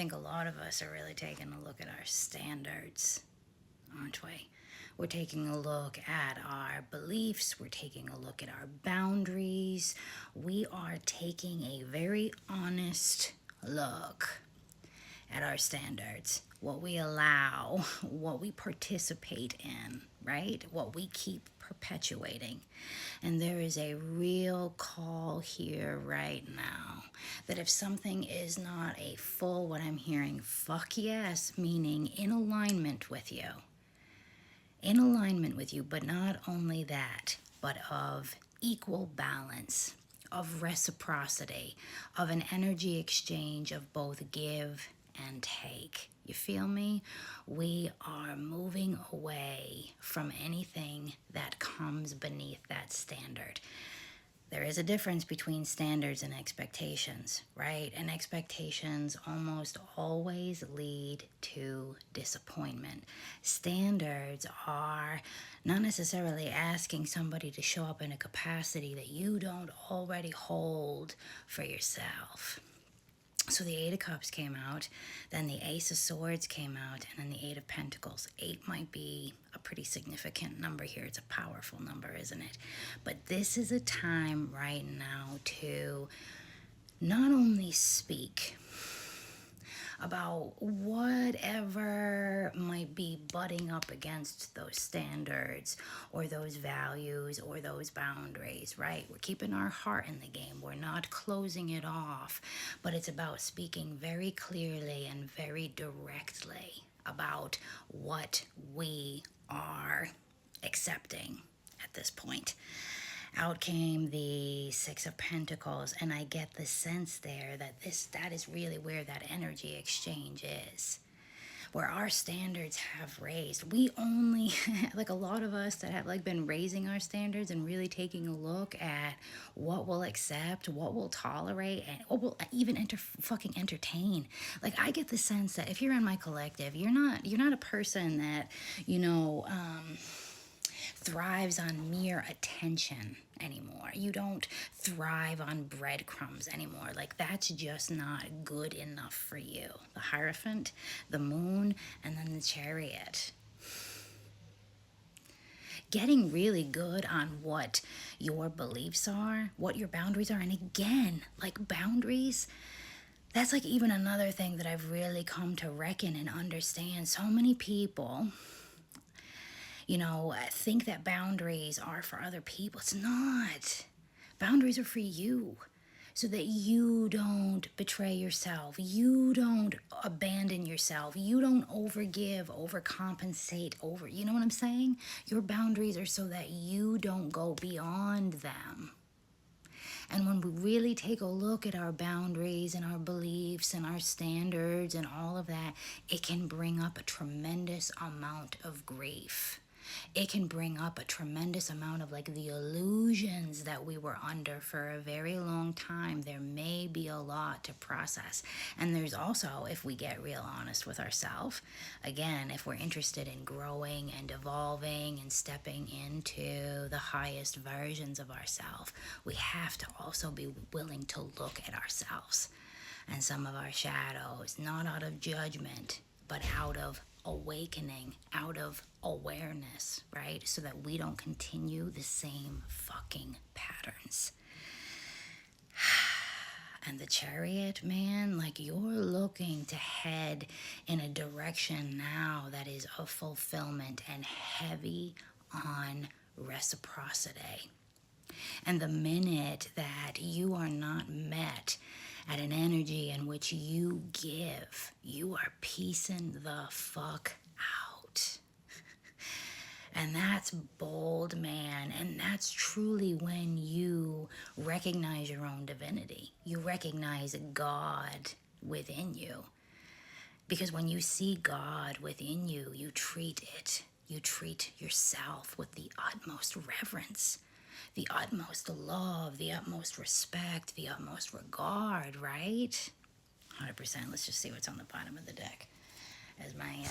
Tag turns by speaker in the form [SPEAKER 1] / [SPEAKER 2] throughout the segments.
[SPEAKER 1] think a lot of us are really taking a look at our standards, aren't we? We're taking a look at our beliefs. We're taking a look at our boundaries. We are taking a very honest look at our standards, what we allow, what we participate in, right? What we keep perpetuating. And there is a real call here right now that if something is not a full, what I'm hearing, fuck yes, meaning in alignment with you, but not only that, but of equal balance, of reciprocity, of an energy exchange of both give and take. You feel me? We are moving away from anything that comes beneath that standard. There is a difference between standards and expectations, right? And expectations almost always lead to disappointment. Standards are not necessarily asking somebody to show up in a capacity that you don't already hold for yourself. So the Eight of Cups came out, then the Ace of Swords came out, and then the Eight of Pentacles. 8 might be a pretty significant number here. It's a powerful number, isn't it? But this is a time right now to not only speak about whatever might be butting up against those standards or those values or those boundaries, right? We're keeping our heart in the game. We're not closing it off, but it's about speaking very clearly and very directly about what we are accepting at this point. Out came the Six of Pentacles, and I get the sense there that that is really where that energy exchange is, where our standards have raised. We only, like a lot of us that have like been raising our standards and really taking a look at what we'll accept, what we'll tolerate, and what we'll even fucking entertain. Like I get the sense that if you're in my collective, you're not a person that, thrives on mere attention anymore. You don't thrive on breadcrumbs anymore. Like that's just not good enough for you. The Hierophant, the Moon, and then the Chariot. Getting really good on what your beliefs are, what your boundaries are. And again, like boundaries, that's like even another thing that I've really come to reckon and understand. So many people think that boundaries are for other people. It's not. Boundaries are for you so that you don't betray yourself. You don't abandon yourself. You don't overgive, overcompensate, you know what I'm saying? Your boundaries are so that you don't go beyond them. And when we really take a look at our boundaries and our beliefs and our standards and all of that, it can bring up a tremendous amount of grief. It can bring up a tremendous amount of like the illusions that we were under for a very long time. There may be a lot to process. And there's also, if we get real honest with ourselves, again, if we're interested in growing and evolving and stepping into the highest versions of ourselves, we have to also be willing to look at ourselves and some of our shadows, not out of judgment, but out of awakening, out of awareness, right? So that we don't continue the same fucking patterns. And the Chariot, man, like you're looking to head in a direction now that is of fulfillment and heavy on reciprocity. And the minute that you are not met at an energy in which you give, you are piecing the fuck out. And that's bold, man. And that's truly when you recognize your own divinity. You recognize God within you. Because when you see God within you, you treat yourself with the utmost reverence, the utmost love, the utmost respect, the utmost regard, right? 100%. Let's just see what's on the bottom of the deck. As my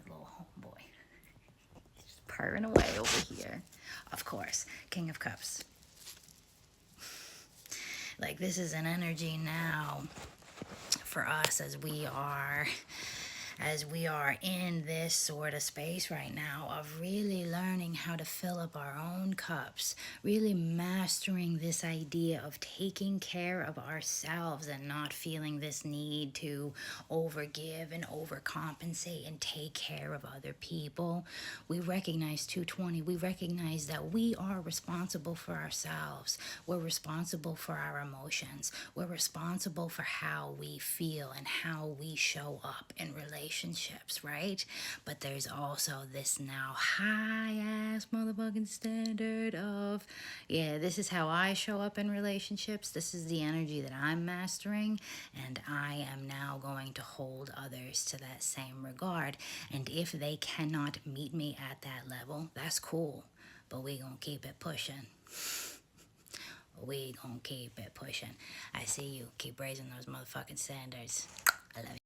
[SPEAKER 1] little homeboy just purring away over here. Of course, King of Cups. Like this is an energy now for us as we are in this sort of space right now of really learning how to fill up our own cups, really mastering this idea of taking care of ourselves and not feeling this need to overgive and overcompensate and take care of other people. We recognize 220, we recognize that we are responsible for ourselves. We're responsible for our emotions. We're responsible for how we feel and how we show up in relationships, right? But there's also this now high ass motherfucking standard of, yeah, this is how I show up in relationships. This is the energy that I'm mastering, and I am now going to hold others to that same regard. And if they cannot meet me at that level, that's cool. But we gonna keep it pushing. We gonna keep it pushing. I see you. Keep raising those motherfucking standards. I love you.